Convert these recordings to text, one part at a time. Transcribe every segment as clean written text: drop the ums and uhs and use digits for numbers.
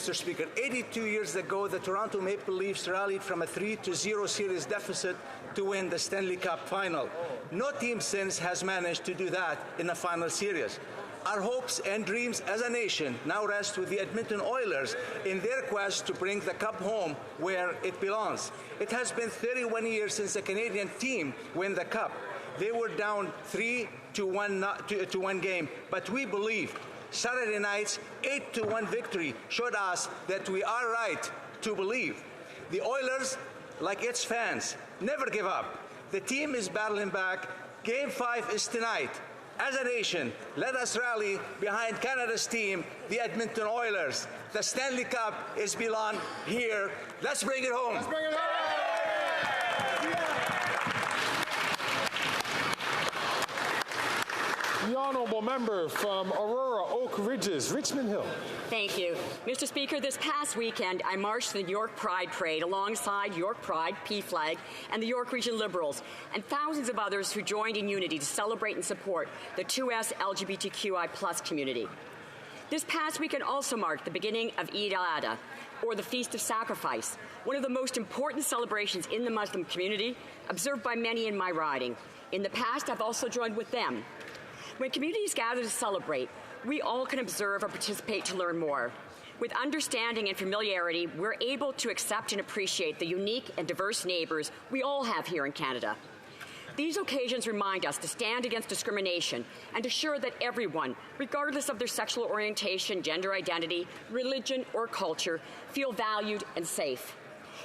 Mr. Speaker. 82 years ago, the Toronto Maple Leafs rallied from a 3-0 series deficit to win the Stanley Cup final. No team since has managed to do that in a final series. Our hopes and dreams as a nation now rest with the Edmonton Oilers in their quest to bring the cup home where it belongs. It has been 31 years since a Canadian team won the cup. They were down 3-1 game, but we believe Saturday night's 8-1 victory showed us that we are right to believe. The Oilers, like its fans, never give up. The team is battling back. Game 5 is tonight. As a nation, let us rally behind Canada's team, the Edmonton Oilers. The Stanley Cup is belong here. Let's bring it home. Let's bring it home. The honourable member from Aurora, Oak Ridges, Richmond Hill. Thank you. Mr. Speaker, this past weekend, I marched the York Pride Parade alongside York Pride, PFLAG, and the York Region Liberals, and thousands of others who joined in unity to celebrate and support the 2S LGBTQI+ community. This past weekend also marked the beginning of Eid al-Adha, or the Feast of Sacrifice, one of the most important celebrations in the Muslim community, observed by many in my riding. In the past, I've also joined with them. When communities gather to celebrate, we all can observe or participate to learn more. With understanding and familiarity, we're able to accept and appreciate the unique and diverse neighbours we all have here in Canada. These occasions remind us to stand against discrimination and assure that everyone, regardless of their sexual orientation, gender identity, religion, or culture, feel valued and safe.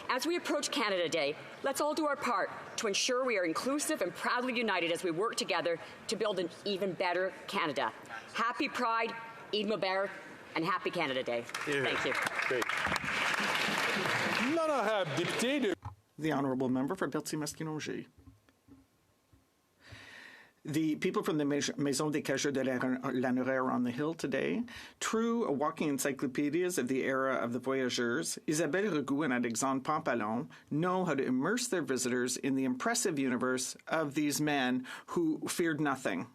As we approach Canada Day, let's all do our part to ensure we are inclusive and proudly united as we work together to build an even better Canada. Happy Pride, Eid Mubarak, and Happy Canada Day. Thank you. Great. The Honourable Member for Berthier-Masquinongé. The people from the Maison des Cageurs de Lanaudière are on the Hill today. True walking encyclopedias of the era of the voyageurs, Isabelle Regout and Alexandre Pampalon know how to immerse their visitors in the impressive universe of these men who feared nothing.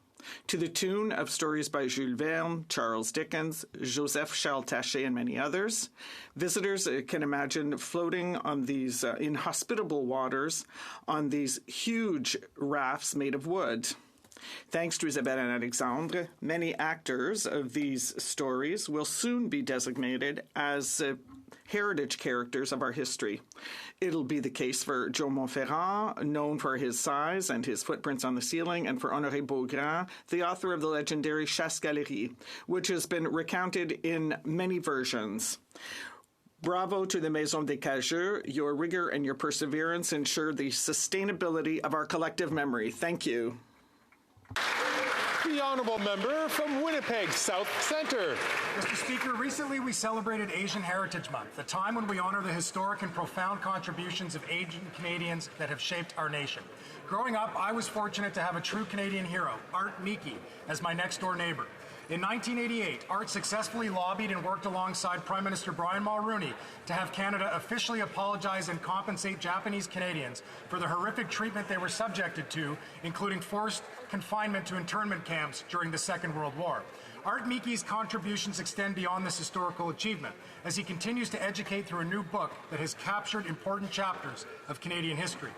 To the tune of stories by Jules Verne, Charles Dickens, Joseph Charles Taché, and many others, visitors can imagine floating on these inhospitable waters on these huge rafts made of wood. Thanks to Isabelle and Alexandre, many actors of these stories will soon be designated as heritage characters of our history. It'll be the case for Joe Montferrand, known for his size and his footprints on the ceiling, and for Honoré Beaugrand, the author of the legendary Chasse-Galerie, which has been recounted in many versions. Bravo to the Maison des Cageurs. Your rigor and your perseverance ensure the sustainability of our collective memory. Thank you. The honourable member from Winnipeg South Centre. Mr. Speaker, recently we celebrated Asian Heritage Month, a time when we honour the historic and profound contributions of Asian Canadians that have shaped our nation. Growing up, I was fortunate to have a true Canadian hero, Art Miki, as my next-door neighbour. In 1988, Art successfully lobbied and worked alongside Prime Minister Brian Mulroney to have Canada officially apologize and compensate Japanese Canadians for the horrific treatment they were subjected to, including forced confinement to internment camps during the Second World War. Art Miki's contributions extend beyond this historical achievement, as he continues to educate through a new book that has captured important chapters of Canadian history.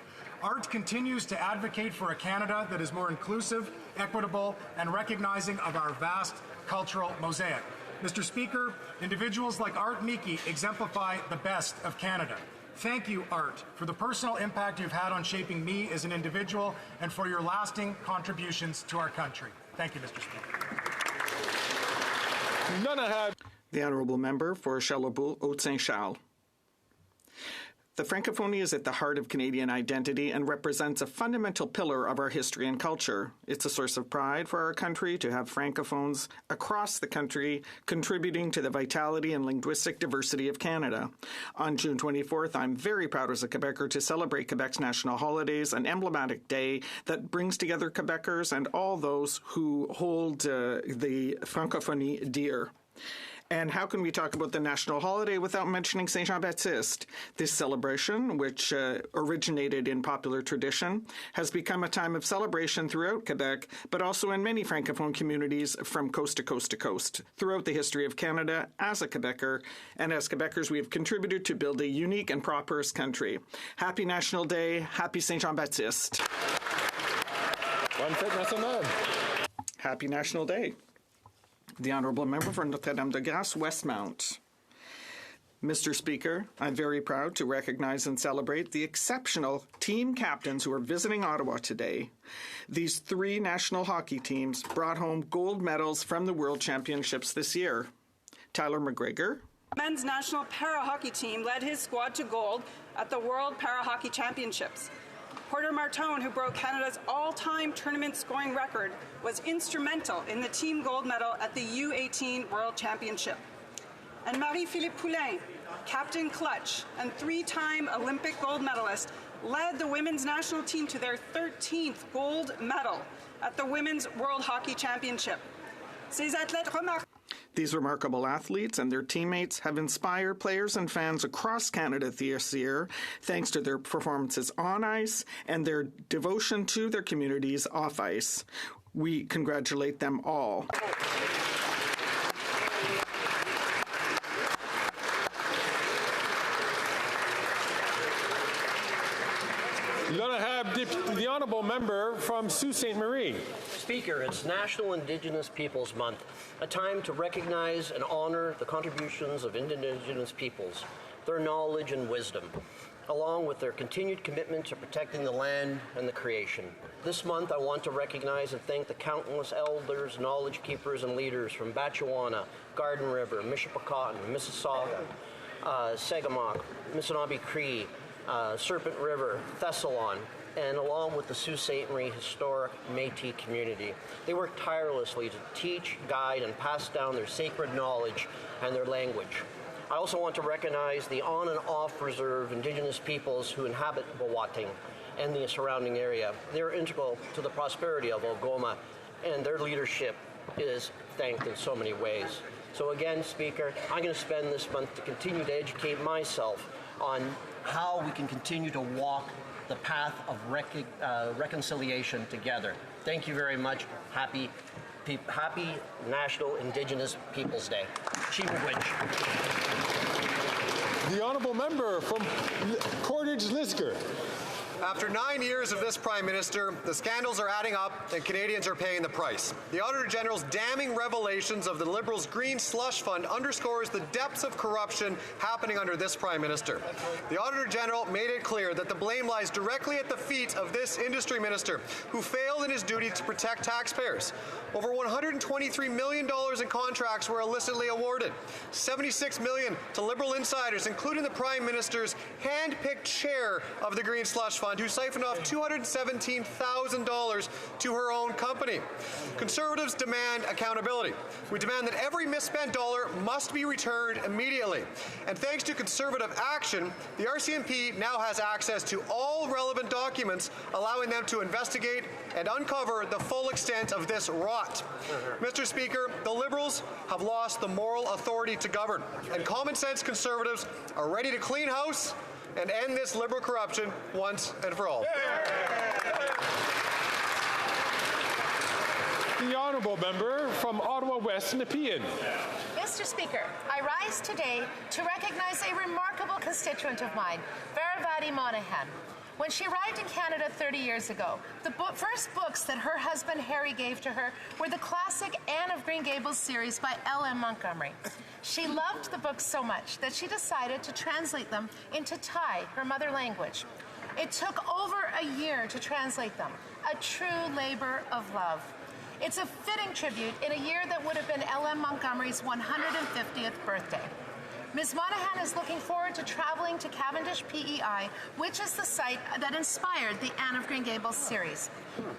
Art continues to advocate for a Canada that is more inclusive, equitable, and recognizing of our vast cultural mosaic. Mr. Speaker, individuals like Art Miki exemplify the best of Canada. Thank you, Art, for the personal impact you've had on shaping me as an individual and for your lasting contributions to our country. Thank you, Mr. Speaker. The Honourable Member for Charlebourg, Haute-Saint-Charles. The Francophonie is at the heart of Canadian identity and represents a fundamental pillar of our history and culture. It's a source of pride for our country to have Francophones across the country contributing to the vitality and linguistic diversity of Canada. On June 24th, I'm very proud as a Quebecer to celebrate Quebec's national holidays, an emblematic day that brings together Quebecers and all those who hold the Francophonie dear. And how can we talk about the national holiday without mentioning Saint Jean-Baptiste? This celebration, which originated in popular tradition, has become a time of celebration throughout Quebec, but also in many Francophone communities from coast to coast to coast. Throughout the history of Canada, as a Quebecer, and as Quebecers, we have contributed to build a unique and prosperous country. Happy National Day. Happy Saint Jean-Baptiste. Bonne fête nationale. Happy National Day. The Honourable Member for Notre-Dame-de-Grâce, Westmount. Mr. Speaker, I'm very proud to recognize and celebrate the exceptional team captains who are visiting Ottawa today. These 3 national hockey teams brought home gold medals from the World Championships this year. Tyler McGregor. Men's national para-hockey team led his squad to gold at the World Para-Hockey Championships. Porter Martone, who broke Canada's all-time tournament scoring record, was instrumental in the team gold medal at the U18 World Championship. And Marie-Philippe Poulin, captain clutch and 3-time Olympic gold medalist, led the women's national team to their 13th gold medal at the Women's World Hockey Championship. Ces athlètes remarquables. These remarkable athletes and their teammates have inspired players and fans across Canada this year, thanks to their performances on ice and their devotion to their communities off ice. We congratulate them all. The Honourable Member from Sault Ste. Marie. Speaker, it's National Indigenous Peoples Month, a time to recognize and honor the contributions of Indigenous peoples, their knowledge and wisdom, along with their continued commitment to protecting the land and the creation. This month, I want to recognize and thank the countless elders, knowledge keepers, and leaders from Batchewana, Garden River, Mishipacotton, Mississauga, Sagamok, Missinaibi Cree, Serpent River, Thessalon, and along with the Sault Ste. Marie historic Métis community. They work tirelessly to teach, guide, and pass down their sacred knowledge and their language. I also want to recognize the on and off reserve Indigenous peoples who inhabit Wawating and the surrounding area. They're integral to the prosperity of Algoma, and their leadership is thanked in so many ways. So again, Speaker, I'm going to spend this month to continue to educate myself on how we can continue to walk the path of reconciliation together. Thank you very much. Happy National Indigenous Peoples Day. Chimagwinch. The Honourable Member from Portage-Lisgar. After 9 years of this Prime Minister, the scandals are adding up and Canadians are paying the price. The Auditor General's damning revelations of the Liberals' Green Slush Fund underscores the depths of corruption happening under this Prime Minister. The Auditor General made it clear that the blame lies directly at the feet of this industry minister, who failed in his duty to protect taxpayers. Over $123 million in contracts were illicitly awarded, $76 million to Liberal insiders, including the Prime Minister's hand-picked chair of the Green Slush Fund, who siphoned off $217,000 to her own company. Conservatives demand accountability. We demand that every misspent dollar must be returned immediately. And thanks to Conservative action, the RCMP now has access to all relevant documents, allowing them to investigate and uncover the full extent of this rot. Mr. Speaker, the Liberals have lost the moral authority to govern, and common sense Conservatives are ready to clean house and end this Liberal corruption once and for all. The Honourable Member from Ottawa West Nepean. Mr. Speaker, I rise today to recognize a remarkable constituent of mine, Varavati Monahan. When she arrived in Canada 30 years ago, the first books that her husband Harry gave to her were the classic Anne of Green Gables series by L.M. Montgomery. She loved the books so much that she decided to translate them into Thai, her mother language. It took over a year to translate them, a true labor of love. It's a fitting tribute in a year that would have been L.M. Montgomery's 150th birthday. Ms. Monahan is looking forward to traveling to Cavendish PEI, which is the site that inspired the Anne of Green Gables series.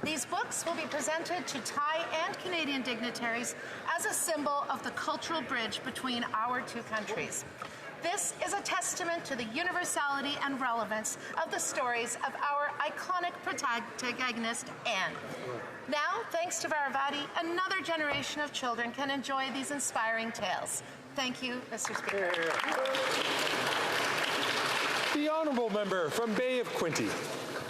These books will be presented to Thai and Canadian dignitaries as a symbol of the cultural bridge between our two countries. This is a testament to the universality and relevance of the stories of our iconic protagonist, Anne. Now, thanks to Varavati, another generation of children can enjoy these inspiring tales. Thank you, Mr. Speaker. The honourable member from Bay of Quinte.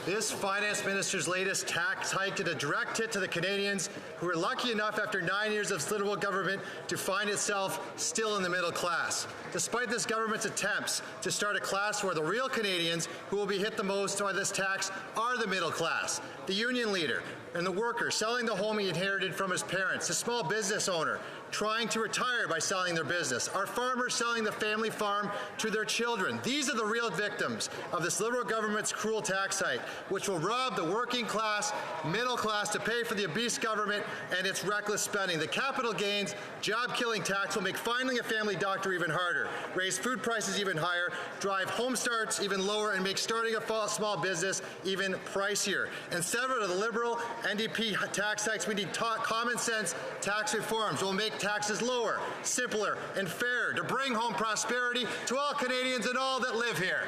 This finance minister's latest tax hike did a direct hit to the Canadians who were lucky enough after 9 years of Liberal government to find itself still in the middle class. Despite this government's attempts to start a class where the real Canadians who will be hit the most by this tax are the middle class, the union leader and the worker selling the home he inherited from his parents, the small business owner trying to retire by selling their business, our farmers selling the family farm to their children. These are the real victims of this Liberal government's cruel tax hike, which will rob the working class, middle class to pay for the obese government and its reckless spending. The capital gains, job-killing tax will make finding a family doctor even harder, raise food prices even higher, drive home starts even lower, and make starting a small business even pricier. Instead of the Liberal NDP tax hikes, we need common sense tax reforms. We'll make taxes lower, simpler, and fairer to bring home prosperity to all Canadians and all that live here.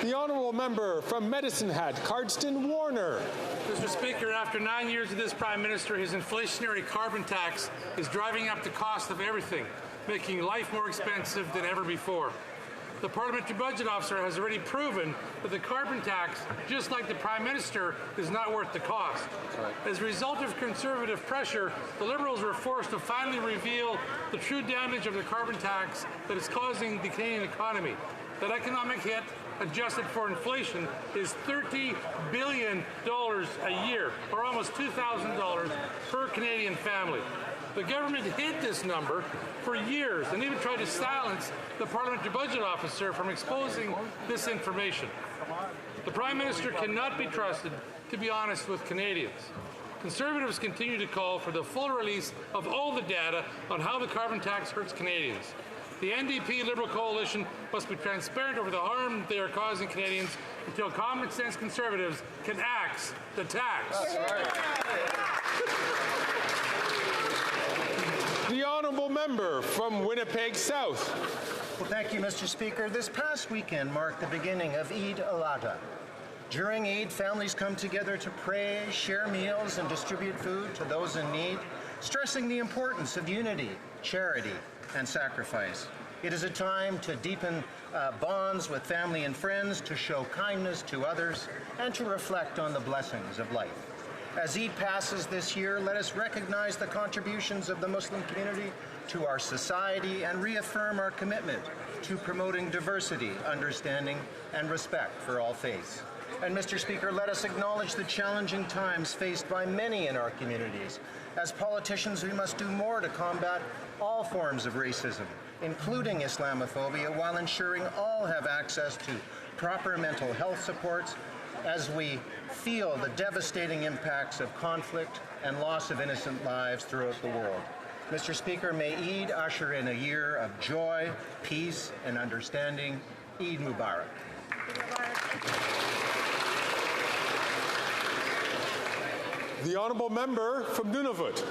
The honourable member from Medicine Hat, Cardston Warner. Mr. Speaker, after 9 years of this Prime Minister, his inflationary carbon tax is driving up the cost of everything, making life more expensive than ever before. The Parliamentary Budget Officer has already proven that the carbon tax, just like the Prime Minister, is not worth the cost. As a result of Conservative pressure, the Liberals were forced to finally reveal the true damage of the carbon tax that is causing the Canadian economy. That economic hit, adjusted for inflation, is $30 billion a year, or almost $2,000 per Canadian family. The government hid this number for years and even tried to silence the Parliamentary Budget Officer from exposing this information. The Prime Minister cannot be trusted to be honest with Canadians. Conservatives continue to call for the full release of all the data on how the carbon tax hurts Canadians. The NDP Liberal coalition must be transparent over the harm they are causing Canadians until common sense Conservatives can axe the tax. The honourable member from Winnipeg South. Well, thank you, Mr. Speaker. This past weekend marked the beginning of Eid al-Adha. During Eid, families come together to pray, share meals, and distribute food to those in need, stressing the importance of unity, charity, and sacrifice. It is a time to deepen bonds with family and friends, to show kindness to others, and to reflect on the blessings of life. As Eid passes this year, let us recognize the contributions of the Muslim community to our society and reaffirm our commitment to promoting diversity, understanding, and respect for all faiths. And Mr. Speaker, let us acknowledge the challenging times faced by many in our communities. As politicians, we must do more to combat all forms of racism, including Islamophobia, while ensuring all have access to proper mental health supports as we feel the devastating impacts of conflict and loss of innocent lives throughout the world. Mr. Speaker, may Eid usher in a year of joy, peace, and understanding. Eid Mubarak. The honourable member from Nunavut.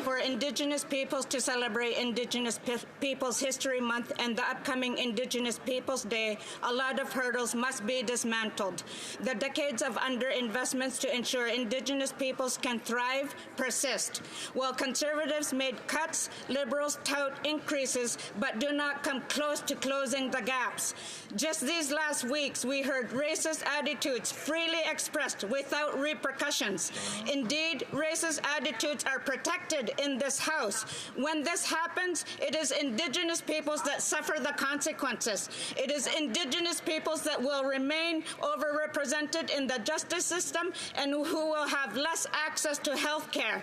For Indigenous peoples to celebrate Indigenous Peoples History Month and the upcoming Indigenous Peoples Day, a lot of hurdles must be dismantled. The decades of underinvestments to ensure Indigenous peoples can thrive persist. While Conservatives made cuts, Liberals tout increases but do not come close to closing the gaps. Just these last weeks, we heard racist attitudes freely expressed without repercussions. Indeed, racist attitudes are protected in this House. When this happens, it is Indigenous peoples that suffer the consequences. It is Indigenous peoples that will remain overrepresented in the justice system and who will have less access to health care.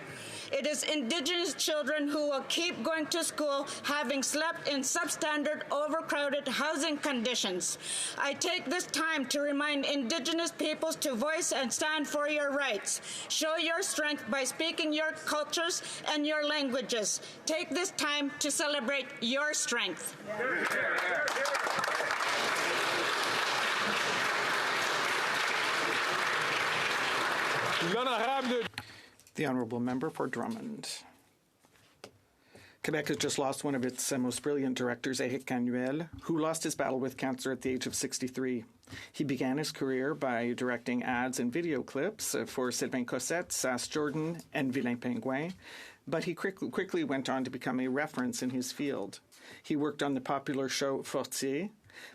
It is Indigenous children who will keep going to school having slept in substandard, overcrowded housing conditions. I take this time to remind Indigenous peoples to voice and stand for your rights. Show your strength by speaking your cultures and your languages. Take this time to celebrate your strength. L'honorable The honourable member for Drummond. Quebec has just lost one of its most brilliant directors, Éric Canuel, who lost his battle with cancer at the age of 63. He began his career by directing ads and video clips for Sylvain Cossette, Sass Jordan, and Vilain Pingouin, but he quickly went on to become a reference in his field. He worked on the popular show Fortier,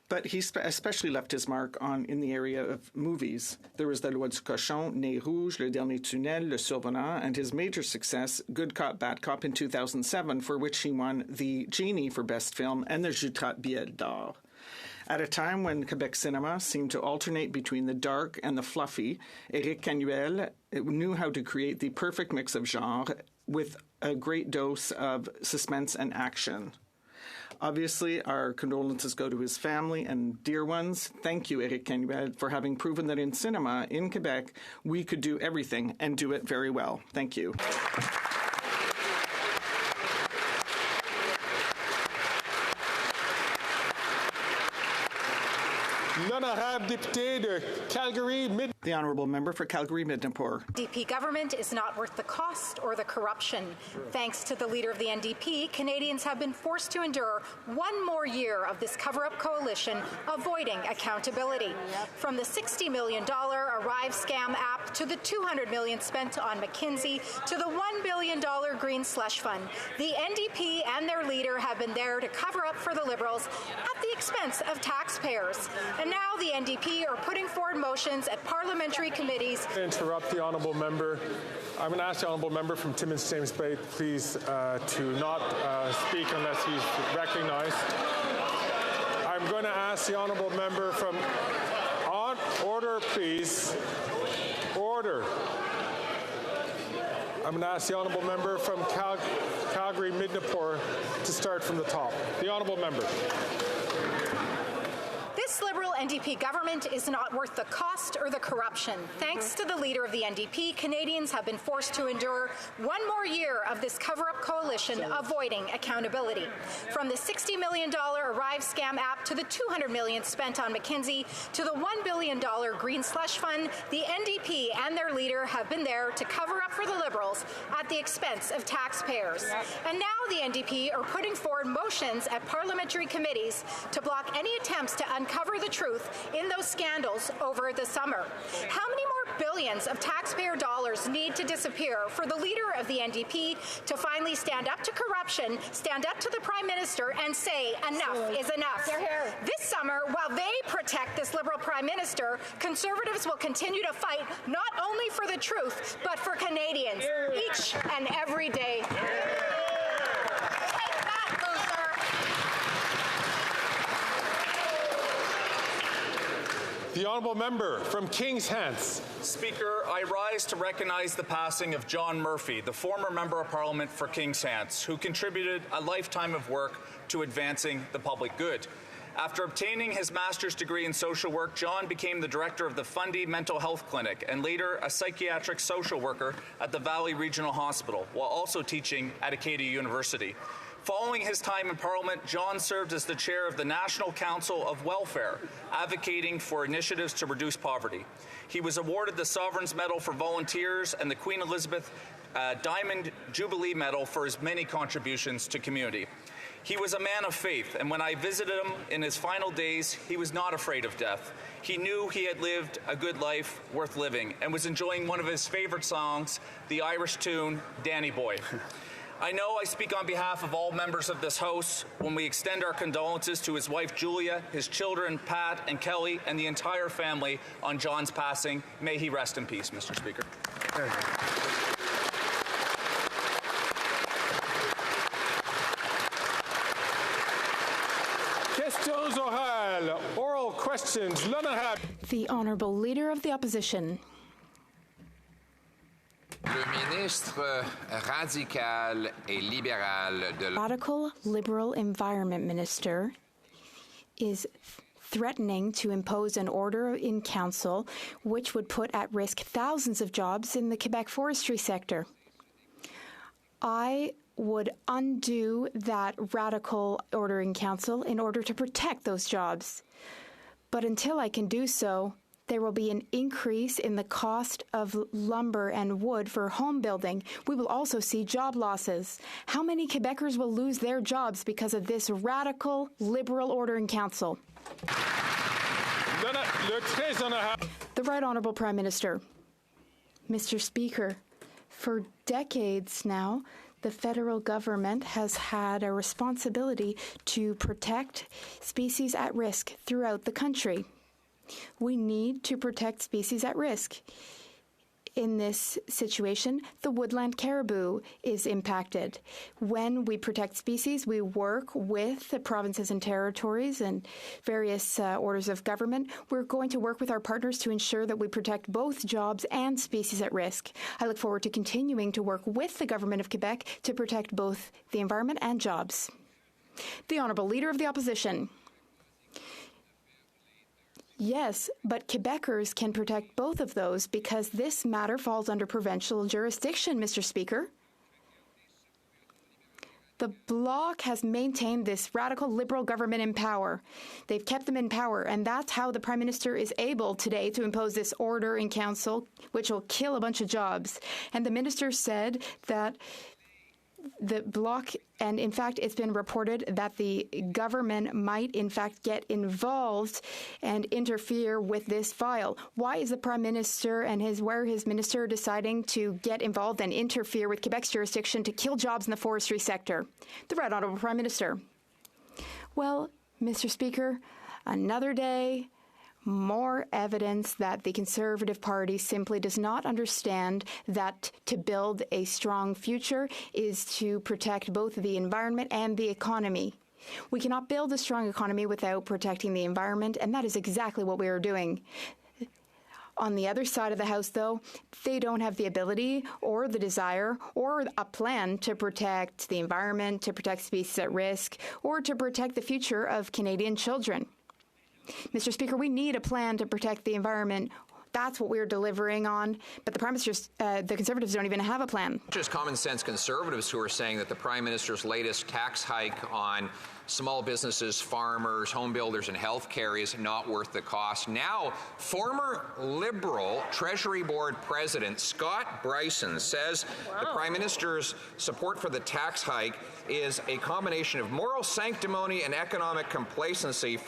but he especially left his mark in the area of movies. There was La Loi du Cochon, Nez Rouge, Le Dernier Tunnel, Le Survenant, and his major success, Good Cop, Bad Cop, in 2007, for which he won the Genie for Best Film and the Jutrat Bielle d'Or. At a time when Quebec cinema seemed to alternate between the dark and the fluffy, Éric Canuel knew how to create the perfect mix of genre with a great dose of suspense and action. Obviously, our condolences go to his family and dear ones. Thank you, Éric Canuel, for having proven that in cinema in Quebec, we could do everything and do it very well. Thank you. L'honorable député de Calgary Mid. The honourable member for Calgary Midnapore. NDP government is not worth the cost or the corruption. Thanks to the leader of the NDP, Canadians have been forced to endure one more year of this cover-up coalition avoiding accountability. From the $60 million Arrive scam app to the $200 million spent on McKinsey to the $1 billion Green Slush Fund, the NDP and their leader have been there to cover up for the Liberals at the expense of taxpayers. And now the NDP are putting forward motions at parliamentary committees. Interrupt the honourable member. I'm going to ask the honourable member from Timmins James Bay, please, to not speak unless he's recognized. I'm going to ask the honourable member from order, please. Order. I'm going to ask the honourable member from Calgary Midnapore to start from the top. The honourable member. This Liberal NDP government is not worth the cost or the corruption. Thanks to the leader of the NDP, Canadians have been forced to endure one more year of this cover-up coalition avoiding accountability. From the $60 million Arrive scam app to the $200 million spent on McKinsey to the $1 billion Green Slush Fund, the NDP and their leader have been there to cover up for the Liberals at the expense of taxpayers. And now the NDP are putting forward motions at parliamentary committees to block any attempts to uncover the truth in those scandals over the summer. How many more billions of taxpayer dollars need to disappear for the leader of the NDP to finally stand up to corruption, stand up to the Prime Minister, and say enough is enough? This summer, while they protect this Liberal Prime Minister, Conservatives will continue to fight not only for the truth, but for Canadians each and every day. The honourable member from King's Hants. Speaker, I rise to recognize the passing of John Murphy, the former Member of Parliament for King's Hants, who contributed a lifetime of work to advancing the public good. After obtaining his master's degree in social work, John became the director of the Fundy Mental Health Clinic and later a psychiatric social worker at the Valley Regional Hospital, while also teaching at Acadia University. Following his time in Parliament, John served as the chair of the National Council of Welfare, advocating for initiatives to reduce poverty. He was awarded the Sovereign's Medal for Volunteers and the Queen Elizabeth Diamond Jubilee Medal for his many contributions to community. He was a man of faith, and when I visited him in his final days, he was not afraid of death. He knew he had lived a good life worth living and was enjoying one of his favorite songs, the Irish tune, Danny Boy. I know I speak on behalf of all members of this House when we extend our condolences to his wife Julia, his children Pat and Kelly, and the entire family on John's passing. May he rest in peace, Mr. Speaker. Questions orales. Oral questions. L'honorable. The Honourable Leader of the Opposition. Le ministre radical et libéral de Radical Liberal Environment Minister is threatening to impose an order in council which would put at risk thousands of jobs in the Quebec forestry sector. I would undo that radical order in council in order to protect those jobs. But until I can do so, There will be an increase in the cost of lumber and wood for home building. We will also see job losses. How many Quebecers will lose their jobs because of this radical Liberal order in Council? The Right Honourable Prime Minister. Mr. Speaker, for decades now, the federal government has had a responsibility to protect species at risk throughout the country. We need to protect species at risk. In this situation, the woodland caribou is impacted. When we protect species, we work with the provinces and territories and various orders of government. We're going to work with our partners to ensure that we protect both jobs and species at risk. I look forward to continuing to work with the Government of Quebec to protect both the environment and jobs. The Honourable Leader of the Opposition. Yes, but Quebecers can protect both of those because this matter falls under provincial jurisdiction, Mr. Speaker. The Bloc has maintained this radical Liberal government in power. They've kept them in power, and that's how the Prime Minister is able today to impose this order in Council, which will kill a bunch of jobs. And the Minister said that the Bloc, and in fact it's been reported that the government might in fact get involved and interfere with this file. Why is the Prime Minister and his minister deciding to get involved and interfere with Quebec's jurisdiction to kill jobs in the forestry sector? The Right Honourable Prime Minister. Well, Mr. Speaker, another day, more evidence that the Conservative Party simply does not understand that to build a strong future is to protect both the environment and the economy. We cannot build a strong economy without protecting the environment, and that is exactly what we are doing. On the other side of the House, though, they don't have the ability or the desire or a plan to protect the environment, to protect species at risk, or to protect the future of Canadian children. Mr. Speaker, we need a plan to protect the environment. That's what we're delivering on. But the Prime Minister's, the Conservatives don't even have a plan. Just common sense Conservatives who are saying that the Prime Minister's latest tax hike on small businesses, farmers, home builders, and healthcare is not worth the cost. Now, former Liberal Treasury Board President Scott Bryson says the Prime Minister's support for the tax hike is a combination of moral sanctimony and economic complacency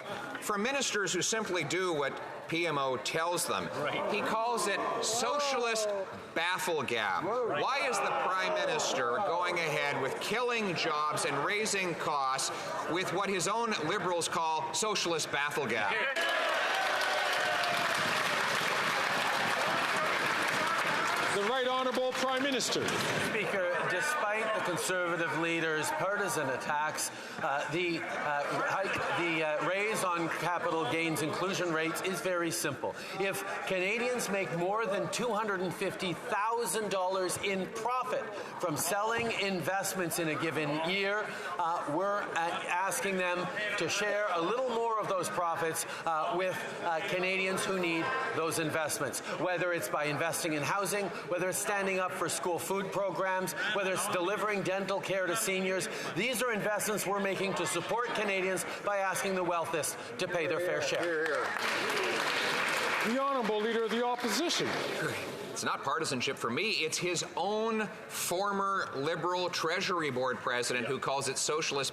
from ministers who simply do what PMO tells them. He calls it socialist bafflegab. Why is the Prime Minister going ahead with killing jobs and raising costs with what his own Liberals call socialist bafflegab? The Right Honourable Prime Minister. Speaker, despite the Conservative leader's partisan attacks, the raise on capital gains inclusion rates is very simple. If Canadians make more than $250,000 in profit from selling investments in a given year, we're asking them to share a little more of those profits with Canadians who need those investments, whether it's by investing in housing, whether it's standing up for school food programs, whether it's delivering dental care to seniors. These are investments we're making to support Canadians by asking the wealthiest to pay their fair share. The Honourable Leader of the Opposition. It's not partisanship for me. It's his own former Liberal Treasury Board President who calls it socialist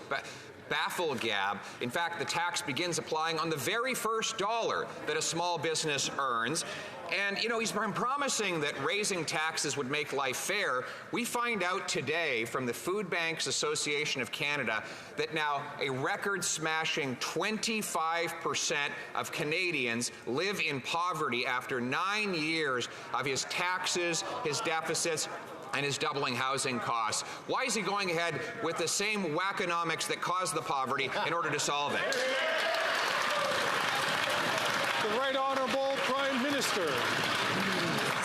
bafflegab. In fact, the tax begins applying on the very first dollar that a small business earns. And, you know, he's been promising that raising taxes would make life fair. We find out today from the Food Banks Association of Canada that now a record-smashing 25% of Canadians live in poverty after 9 years of his taxes, his deficits, and his doubling housing costs. Why is he going ahead with the same wackonomics that caused the poverty in order to solve it? The Right Honourable Prime Minister.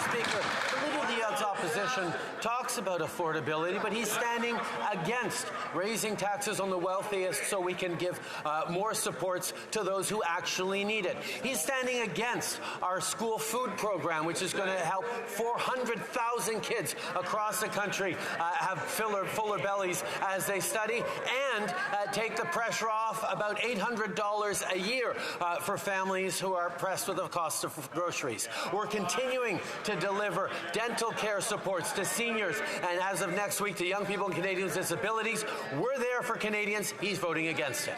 Speaker, the Leader of the Opposition talks talks about affordability, but he's standing against raising taxes on the wealthiest so we can give more supports to those who actually need it. He's standing against our school food program, which is going to help 400,000 kids across the country have fuller bellies as they study, and take the pressure off about $800 a year for families who are pressed with the cost of groceries. We're continuing to deliver dental care supports to seniors, and as of next week, to young people and Canadians with disabilities. We're there for Canadians. He's voting against it.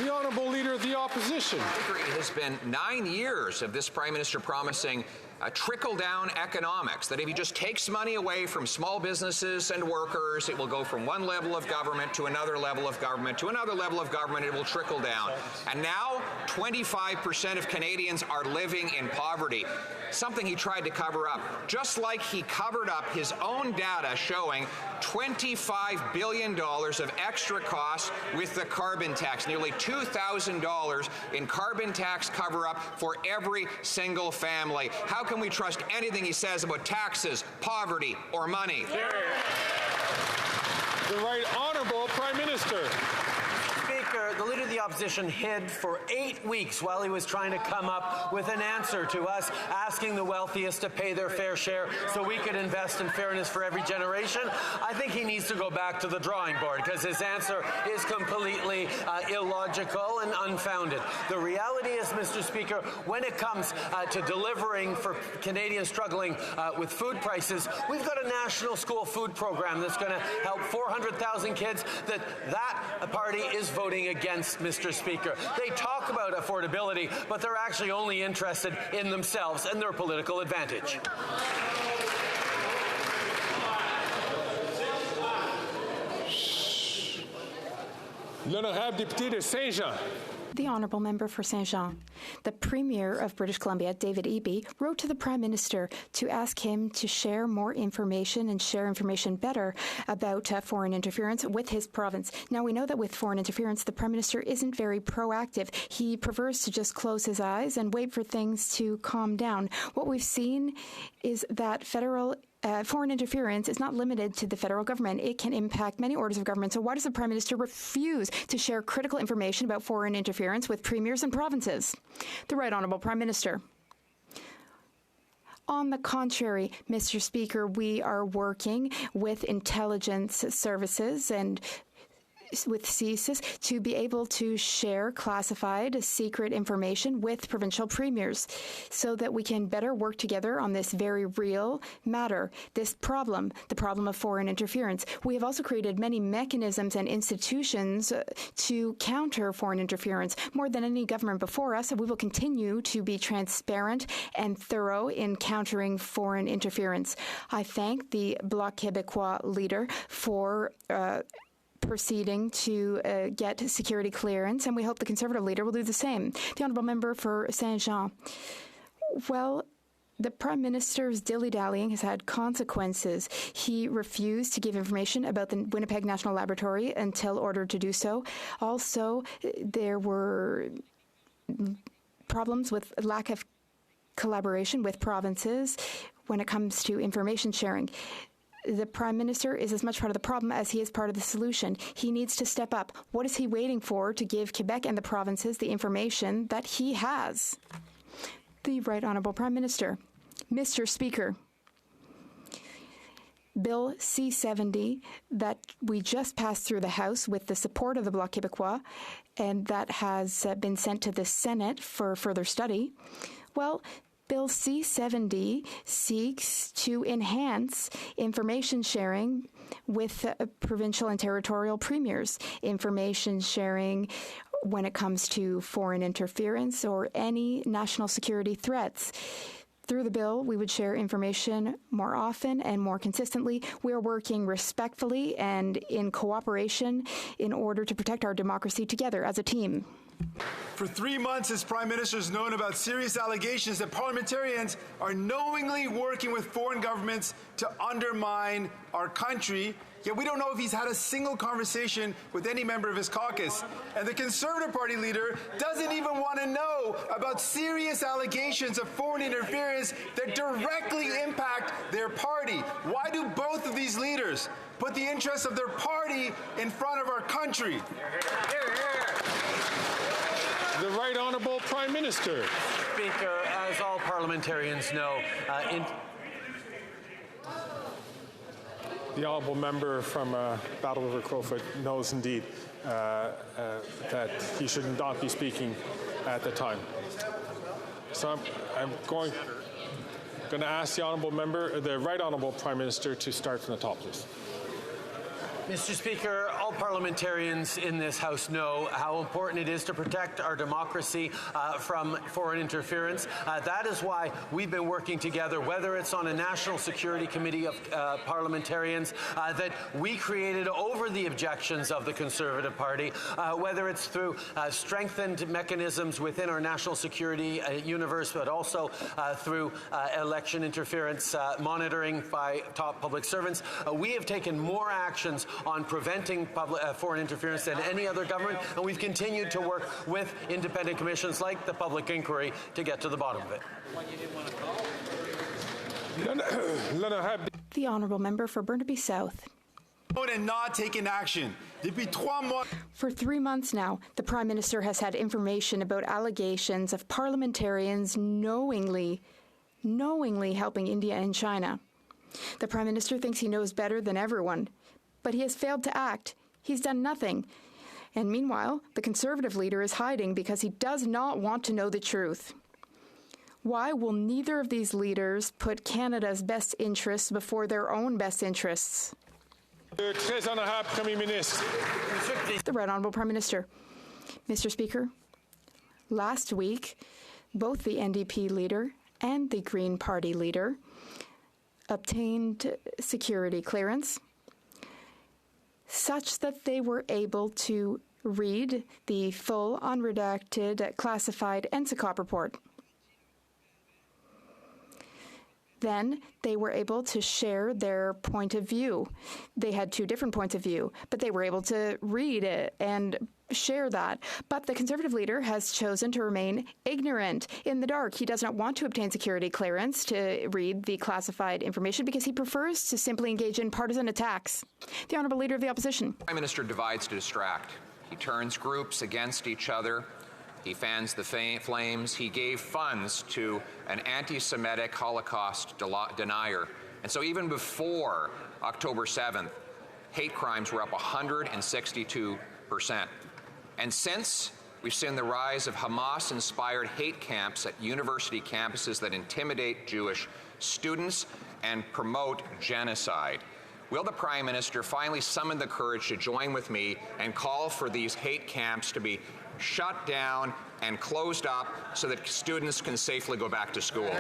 The Honourable Leader of the Opposition. It has been 9 years of this Prime Minister promising trickle-down economics, that if he just takes money away from small businesses and workers, it will go from one level of government to another level of government to another level of government. It will trickle down. And now 25% of Canadians are living in poverty, something he tried to cover up, just like he covered up his own data showing $25 billion of extra costs with the carbon tax, nearly $2,000 in carbon tax cover-up for every single family. How can we trust anything he says about taxes, poverty, or money? The Right Honourable Prime Minister. Speaker, the Leader of the Opposition hid for 8 weeks while he was trying to come up with an answer to us, asking the wealthiest to pay their fair share so we could invest in fairness for every generation. I think he needs to go back to the drawing board because his answer is completely illogical and unfounded. The reality is, Mr. Speaker, when it comes to delivering for Canadians struggling with food prices, we've got a national school food program that's going to help 400,000 kids. That party is voting against, Mr. Speaker. They talk about affordability, but they're actually only interested in themselves and their political advantage. L'honorable député de Saint-Jean. The Honourable Member for Saint-Jean. The Premier of British Columbia, David Eby, wrote to the Prime Minister to ask him to share more information and share information better about foreign interference with his province. Now, we know that with foreign interference, the Prime Minister isn't very proactive. He prefers to just close his eyes and wait for things to calm down. What we've seen is that foreign interference is not limited to the federal government. It can impact many orders of government. So why does the Prime Minister refuse to share critical information about foreign interference with premiers and provinces? The Right Honourable Prime Minister. On the contrary, Mr. Speaker, we are working with intelligence services and with CSIS to be able to share classified secret information with provincial premiers so that we can better work together on this very real matter, this problem, the problem of foreign interference. We have also created many mechanisms and institutions to counter foreign interference. More than any government before us, we will continue to be transparent and thorough in countering foreign interference. I thank the Bloc Québécois leader for proceeding to get security clearance, and we hope the Conservative leader will do the same. The Honourable Member for Saint-Jean. Well, the Prime Minister's dilly-dallying has had consequences. He refused to give information about the Winnipeg National Laboratory until ordered to do so. Also, there were problems with lack of collaboration with provinces when it comes to information sharing. The Prime Minister is as much part of the problem as he is part of the solution. He needs to step up. What is he waiting for to give Quebec and the provinces the information that he has? The Right Honourable Prime Minister. Mr. Speaker, Bill C-70 that we just passed through the House with the support of the Bloc Québécois and that has been sent to the Senate for further study, well, Bill C-70 seeks to enhance information sharing with provincial and territorial premiers, information sharing when it comes to foreign interference or any national security threats. Through the bill, we would share information more often and more consistently. We are working respectfully and in cooperation in order to protect our democracy together as a team. For 3 months, this Prime Minister has known about serious allegations that parliamentarians are knowingly working with foreign governments to undermine our country Yet we don't know if he's had a single conversation with any member of his caucus. And the Conservative Party leader doesn't even want to know about serious allegations of foreign interference that directly impact their party. Why do both of these leaders put the interests of their party in front of our country? The Right Honourable Prime Minister. Speaker, as all parliamentarians know, The honourable member from Battle River Crowfoot knows indeed that he should not be speaking at the time. So I'm going to ask the honourable member, the Right Honourable Prime Minister, to start from the top, please. Mr. Speaker, all parliamentarians in this House know how important it is to protect our democracy from foreign interference. That is why we've been working together, whether it's on a National Security Committee of parliamentarians that we created over the objections of the Conservative Party, whether it's through strengthened mechanisms within our national security universe, but also through election interference monitoring by top public servants. We have taken more actions on preventing foreign interference than any other government, and we've continued to work with independent commissions like the Public Inquiry to get to the bottom of it. The Honourable Member for Burnaby South. And not taking action. For 3 months now, the Prime Minister has had information about allegations of parliamentarians knowingly helping India and China. The Prime Minister thinks he knows better than everyone, but he has failed to act. He's done nothing. And meanwhile, the Conservative leader is hiding because he does not want to know the truth. Why will neither of these leaders put Canada's best interests before their own best interests? The Right Honourable Prime Minister. Mr. Speaker, last week, both the NDP leader and the Green Party leader obtained security clearance such that they were able to read the full, unredacted, classified NSICOP report. Then they were able to share their point of view. They had 2 different points of view, but they were able to read it and share that. But the Conservative leader has chosen to remain ignorant, in the dark. He does not want to obtain security clearance to read the classified information because he prefers to simply engage in partisan attacks. The Honourable Leader of the Opposition. The Prime Minister divides to distract. He turns groups against each other. He fans the flames. He gave funds to an anti-Semitic Holocaust denier. And so even before October 7th, hate crimes were up 162%. And since, we've seen the rise of Hamas-inspired hate camps at university campuses that intimidate Jewish students and promote genocide. Will the Prime Minister finally summon the courage to join with me and call for these hate camps to be shut down and closed up so that students can safely go back to school?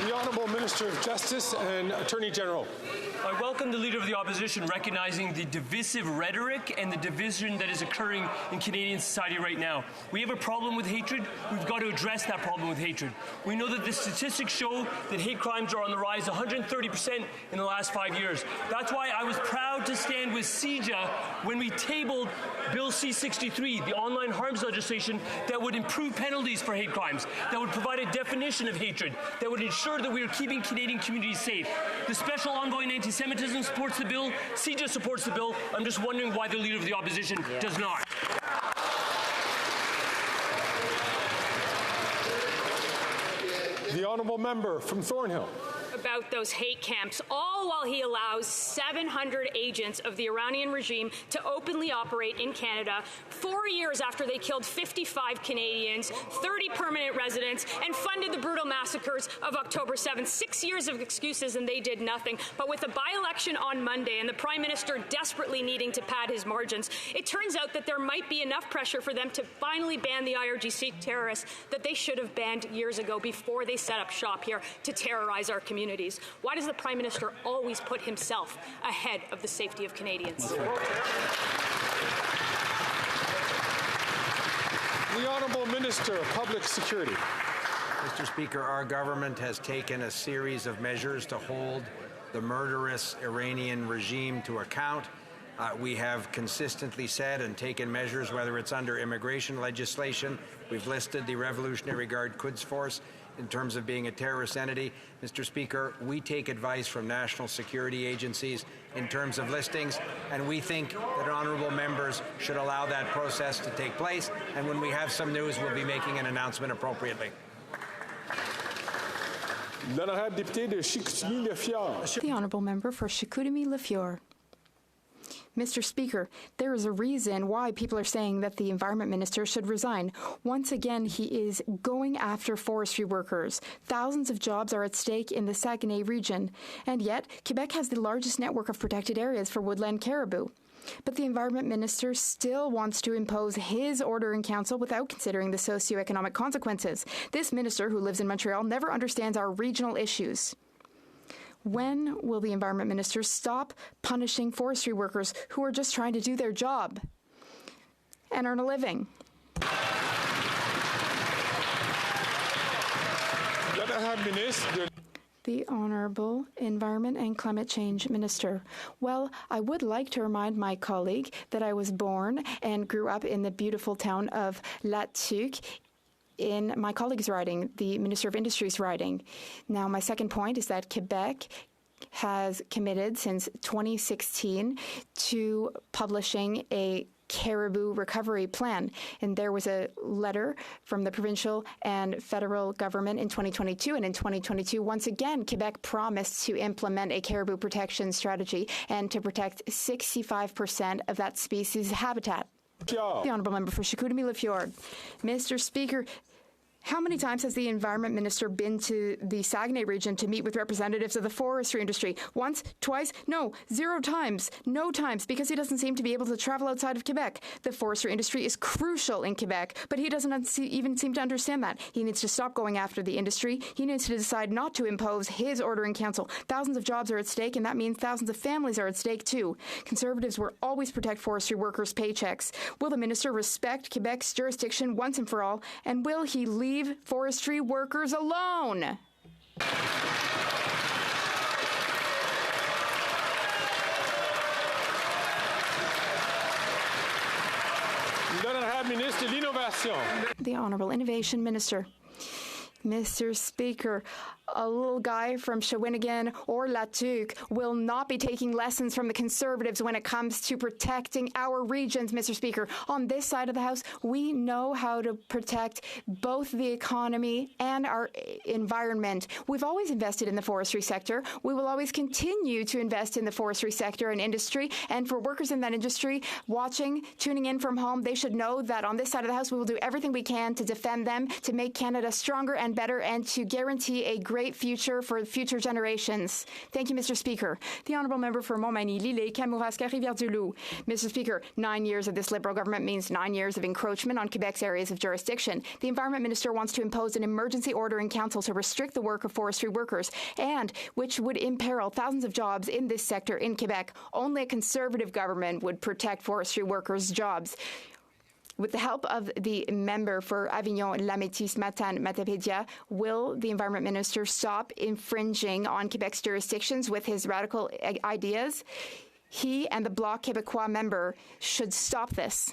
The Honourable Minister of Justice and Attorney General. I welcome the Leader of the Opposition recognizing the divisive rhetoric and the division that is occurring in Canadian society right now. We have a problem with hatred. We've got to address that problem with hatred. We know that the statistics show that hate crimes are on the rise 130% in the last 5 years. That's why I was proud to stand with CIJA when we tabled Bill C-63, the online harms legislation that would improve penalties for hate crimes, that would provide a definition of hatred, that would ensure that we are keeping Canadian communities safe. The Special Envoy on Anti-Semitism supports the bill. CIJA supports the bill. I'm just wondering why the Leader of the Opposition does not. The Honourable Member from Thornhill. About those hate camps, all while he allows 700 agents of the Iranian regime to openly operate in Canada 4 years after they killed 55 Canadians, 30 permanent residents, and funded the brutal massacres of October 7th. 6 years of excuses and they did nothing. But with a by-election on Monday and the Prime Minister desperately needing to pad his margins, it turns out that there might be enough pressure for them to finally ban the IRGC terrorists that they should have banned years ago before they set up shop here to terrorize our communities. Why does the Prime Minister always put himself ahead of the safety of Canadians? The Honourable Minister of Public Security. Mr. Speaker, our government has taken a series of measures to hold the murderous Iranian regime to account. We have consistently said and taken measures, whether it's under immigration legislation. We've listed the Revolutionary Guard Quds Force in terms of being a terrorist entity. Mr. Speaker, we take advice from national security agencies in terms of listings, and we think that honourable members should allow that process to take place. And when we have some news, we'll be making an announcement appropriately. L'honorable député de Chicoutimi-Le-Fjord. The honourable member for Chicoutimi-Le-Fjord. Mr. Speaker, there is a reason why people are saying that the Environment Minister should resign. Once again, he is going after forestry workers. Thousands of jobs are at stake in the Saguenay region, and yet Quebec has the largest network of protected areas for woodland caribou. But the Environment Minister still wants to impose his order in council without considering the socioeconomic consequences. This minister, who lives in Montreal, never understands our regional issues. When will the Environment Minister stop punishing forestry workers who are just trying to do their job and earn a living? The Honourable Environment and Climate Change Minister. Well, I would like to remind my colleague that I was born and grew up in the beautiful town of Latuc in my colleague's riding, the Minister of Industry's riding. Now, my second point is that Quebec has committed since 2016 to publishing a caribou recovery plan. And there was a letter from the provincial and federal government in 2022. And in 2022, once again, Quebec promised to implement a caribou protection strategy and to protect 65% of that species' habitat. The honourable member for Chicoutimi-Le-Fjord. Mr. Speaker, how many times has the Environment Minister been to the Saguenay region to meet with representatives of the forestry industry? Once? Twice? No, 0 times. No times, because he doesn't seem to be able to travel outside of Quebec. The forestry industry is crucial in Quebec, but he doesn't even seem to understand that. He needs to stop going after the industry. He needs to decide not to impose his order in council. Thousands of jobs are at stake, and that means thousands of families are at stake too. Conservatives will always protect forestry workers' paychecks. Will the minister respect Quebec's jurisdiction once and for all, and will he leave forestry workers alone? The Honourable Innovation Minister. Mr. Speaker, a little guy from Shawinigan or Latuc will not be taking lessons from the Conservatives when it comes to protecting our regions, Mr. Speaker. On this side of the House, we know how to protect both the economy and our environment. We've always invested in the forestry sector. We will always continue to invest in the forestry sector and industry. And for workers in that industry watching, tuning in from home, they should know that on this side of the House, we will do everything we can to defend them, to make Canada stronger and better, and to guarantee a great future for future generations. Thank you, Mr. Speaker. The Honourable Member for Montmagny-Lilley, Kamouraska, Rivière-du-Loup. Mr. Speaker, 9 years of this Liberal government means 9 years of encroachment on Quebec's areas of jurisdiction. The Environment Minister wants to impose an emergency order in Council to restrict the work of forestry workers, and which would imperil thousands of jobs in this sector in Quebec. Only a Conservative government would protect forestry workers' jobs. With the help of the member for Avignon, Lamétis, Matane, Matapédia, will the Environment Minister stop infringing on Quebec's jurisdictions with his radical ideas? He and the Bloc Québécois member should stop this.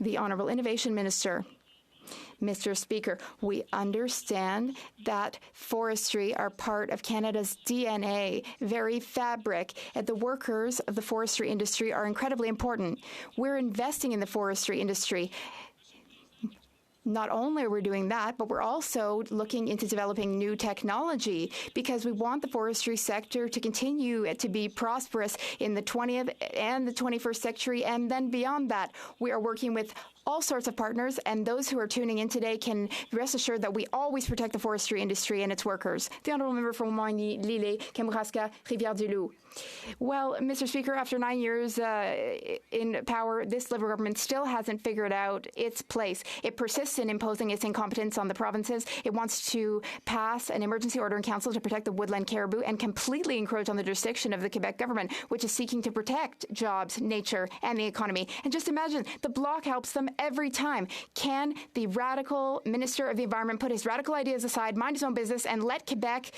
The Honourable Innovation Minister. Mr. Speaker, we understand that forestry are part of Canada's DNA, very fabric, and the workers of the forestry industry are incredibly important. We're investing in the forestry industry. Not only are we doing that, but we're also looking into developing new technology because we want the forestry sector to continue to be prosperous in the 20th and the 21st century, and then beyond that. We are working with all sorts of partners, and those who are tuning in today can rest assured that we always protect the forestry industry and its workers. The Honourable Member for Montmagny-Lilley, Kamouraska, Rivière-du-Loup. Well, Mr. Speaker, after 9 years in power, this Liberal government still hasn't figured out its place. It persists in imposing its incompetence on the provinces. It wants to pass an emergency order in Council to protect the woodland caribou and completely encroach on the jurisdiction of the Quebec government, which is seeking to protect jobs, nature, and the economy. And just imagine, the Bloc helps them every time. Can the radical Minister of the Environment put his radical ideas aside, mind his own business, and let Quebec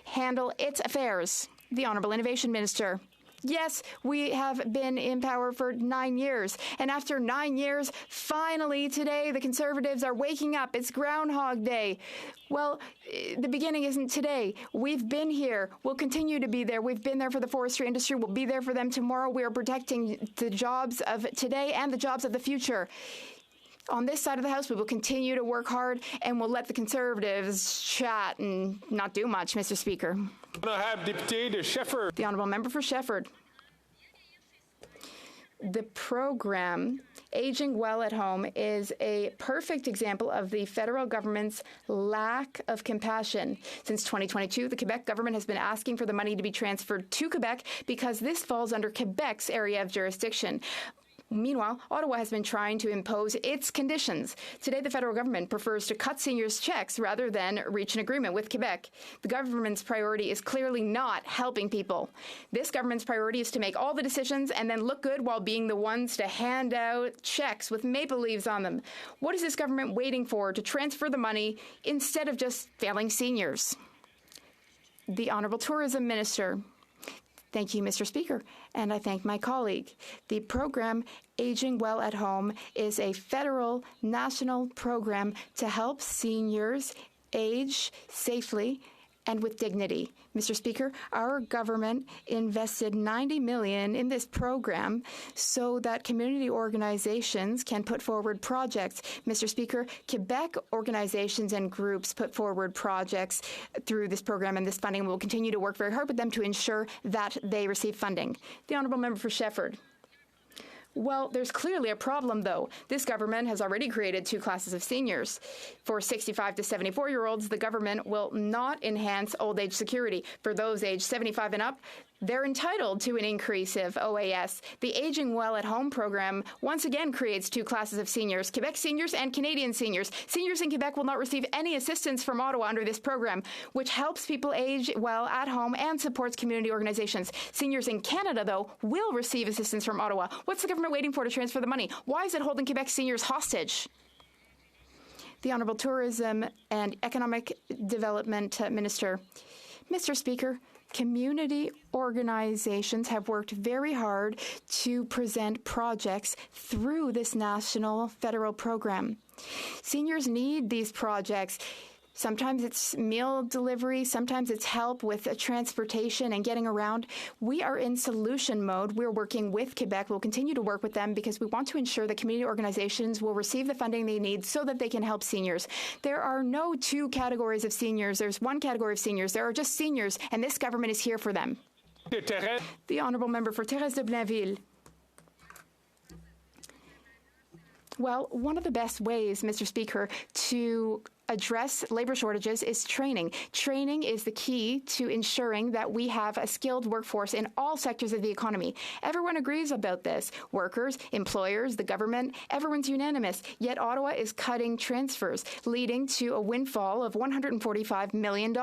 handle its affairs? The Honourable Innovation Minister. Yes, we have been in power for 9 years. And after 9 years, finally today, the Conservatives are waking up. It's Groundhog Day. Well, the beginning isn't today. We've been here. We'll continue to be there. We've been there for the forestry industry. We'll be there for them tomorrow. We are protecting the jobs of today and the jobs of the future. On this side of the House, we will continue to work hard, and we'll let the Conservatives chat and not do much, Mr. Speaker. The Honourable Member for Shefford. The program, Aging Well at Home, is a perfect example of the federal government's lack of compassion. Since 2022, the Quebec government has been asking for the money to be transferred to Quebec because this falls under Quebec's area of jurisdiction. Meanwhile, Ottawa has been trying to impose its conditions. Today, the federal government prefers to cut seniors' checks rather than reach an agreement with Quebec. The government's priority is clearly not helping people. This government's priority is to make all the decisions and then look good while being the ones to hand out checks with maple leaves on them. What is this government waiting for to transfer the money instead of just failing seniors? The Honourable Tourism Minister. Thank you, Mr. Speaker, and I thank my colleague. The program Aging Well at Home is a federal national program to help seniors age safely and with dignity. Mr. Speaker, our government invested $90 million in this program so that community organizations can put forward projects. Mr. Speaker, Quebec organizations and groups put forward projects through this program and this funding. We will continue to work very hard with them to ensure that they receive funding. The Honourable Member for Shefford. Well, there's clearly a problem, though. This government has already created 2 classes of seniors. For 65 to 74-year-olds, the government will not enhance old age security. For those aged 75 and up, they're entitled to an increase of OAS. The Aging Well at Home program once again creates 2 classes of seniors, Quebec seniors and Canadian seniors. Seniors in Quebec will not receive any assistance from Ottawa under this program, which helps people age well at home and supports community organizations. Seniors in Canada, though, will receive assistance from Ottawa. What's the government waiting for to transfer the money? Why is it holding Quebec seniors hostage? The Honourable Tourism and Economic Development Minister. Mr. Speaker, community organizations have worked very hard to present projects through this national federal program. Seniors need these projects. Sometimes it's meal delivery, sometimes it's help with transportation and getting around. We are in solution mode. We're working with Quebec. We'll continue to work with them because we want to ensure that community organizations will receive the funding they need so that they can help seniors. There are no 2 categories of seniors. There's 1 category of seniors. There are just seniors, and this government is here for them. The Honourable Member for Thérèse de Blainville. Well, one of the best ways, Mr. Speaker, to address labor shortages is training. Training is the key to ensuring that we have a skilled workforce in all sectors of the economy. Everyone agrees about this. Workers, employers, the government, everyone's unanimous. Yet Ottawa is cutting transfers, leading to a windfall of $145 million.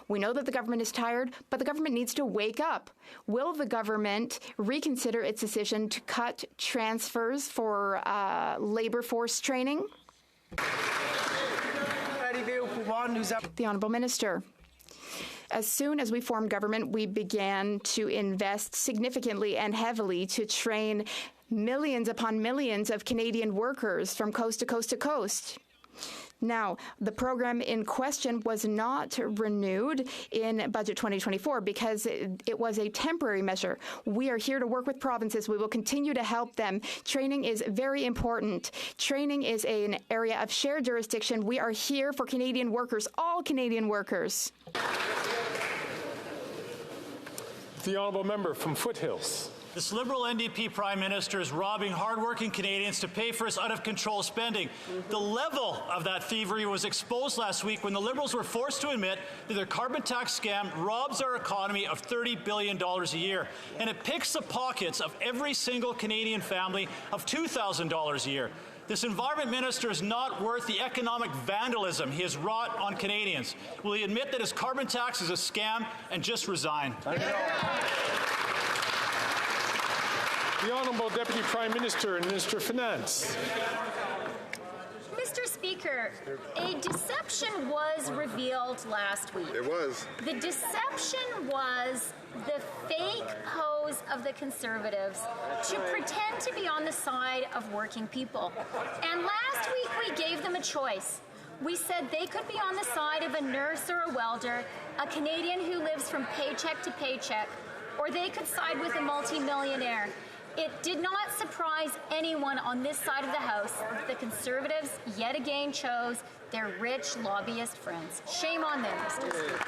We know that the government is tired, but the government needs to wake up. Will the government reconsider its decision to cut transfers for labor force training? The Honourable Minister. As soon as we formed government, we began to invest significantly and heavily to train millions upon millions of Canadian workers from coast to coast to coast. Now, the program in question was not renewed in Budget 2024 because it was a temporary measure. We are here to work with provinces. We will continue to help them. Training is very important. Training is an area of shared jurisdiction. We are here for Canadian workers, all Canadian workers. The Honourable Member from Foothills. This Liberal NDP Prime Minister is robbing hardworking Canadians to pay for his out-of-control spending. The level of that thievery was exposed last week when the Liberals were forced to admit that their carbon tax scam robs our economy of $30 billion a year, and it picks the pockets of every single Canadian family of $2,000 a year. This Environment Minister is not worth the economic vandalism he has wrought on Canadians. Will he admit that his carbon tax is a scam and just resign? The Honourable Deputy Prime Minister and Minister of Finance. Speaker, a deception was revealed last week. It was. The deception was the fake pose of the Conservatives to pretend to be on the side of working people. And last week we gave them a choice. We said they could be on the side of a nurse or a welder, a Canadian who lives from paycheck to paycheck, or they could side with a multimillionaire. It did not surprise anyone on this side of the House that the Conservatives yet again chose their rich lobbyist friends. Shame on them, Mr. Speaker.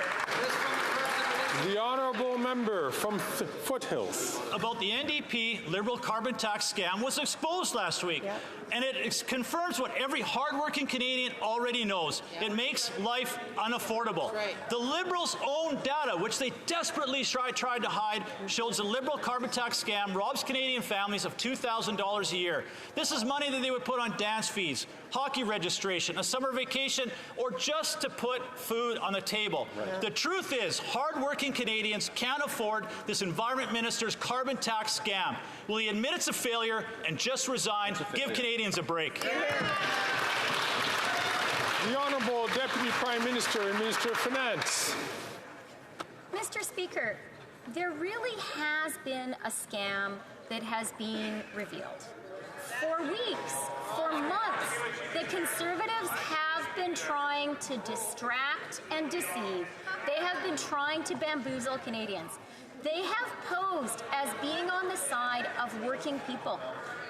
The honourable member from Foothills. About the NDP Liberal carbon tax scam was exposed last week. Yep. And it confirms what every hardworking Canadian already knows. Yep. It makes life unaffordable. Right. The Liberals' own data, which they desperately tried to hide, shows the Liberal carbon tax scam robs Canadian families of $2,000 a year. This is money that they would put on dance fees, hockey registration, a summer vacation, or just to put food on the table. Right. The truth is, hardworking Canadians can't afford this Environment Minister's carbon tax scam. Will he admit it's a failure and just resign? Give Canadians a break. The Honourable Deputy Prime Minister and Minister of Finance. Mr. Speaker, there really has been a scam that has been revealed. For weeks, for months, the Conservatives have been trying to distract and deceive. They have been trying to bamboozle Canadians. They have posed as being on the side of working people,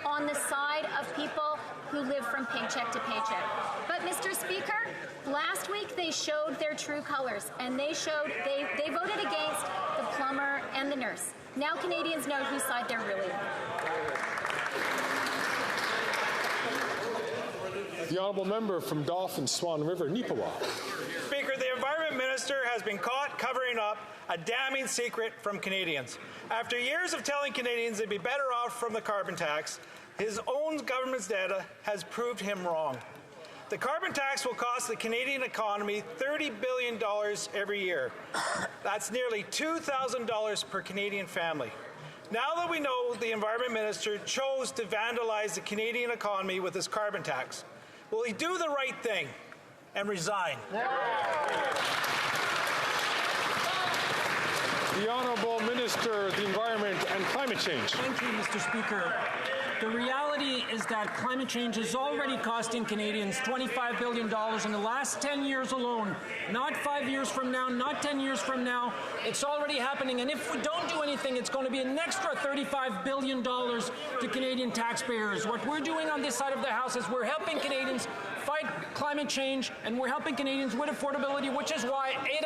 on the side of people who live from paycheck to paycheck. But, Mr. Speaker, last week they showed their true colors, and they voted against the plumber and the nurse. Now Canadians know whose side they're really on. The honourable member from Dauphin Swan River, Neepawa. Speaker, the Environment Minister has been caught covering up a damning secret from Canadians. After years of telling Canadians they'd be better off from the carbon tax, his own government's data has proved him wrong. The carbon tax will cost the Canadian economy $30 billion every year. That's nearly $2,000 per Canadian family. Now that we know the Environment Minister chose to vandalize the Canadian economy with his carbon tax, will he do the right thing and resign? The Honourable Minister of the Environment and Climate Change. Thank you, Mr. Speaker. The reality is that climate change is already costing Canadians $25 billion in the last 10 years alone. Not 5 years from now, not 10 years from now. It's already happening. And if we don't do anything, it's going to be an extra $35 billion to Canadian taxpayers. What we're doing on this side of the House is we're helping Canadians fight climate change, and we're helping Canadians with affordability, which is why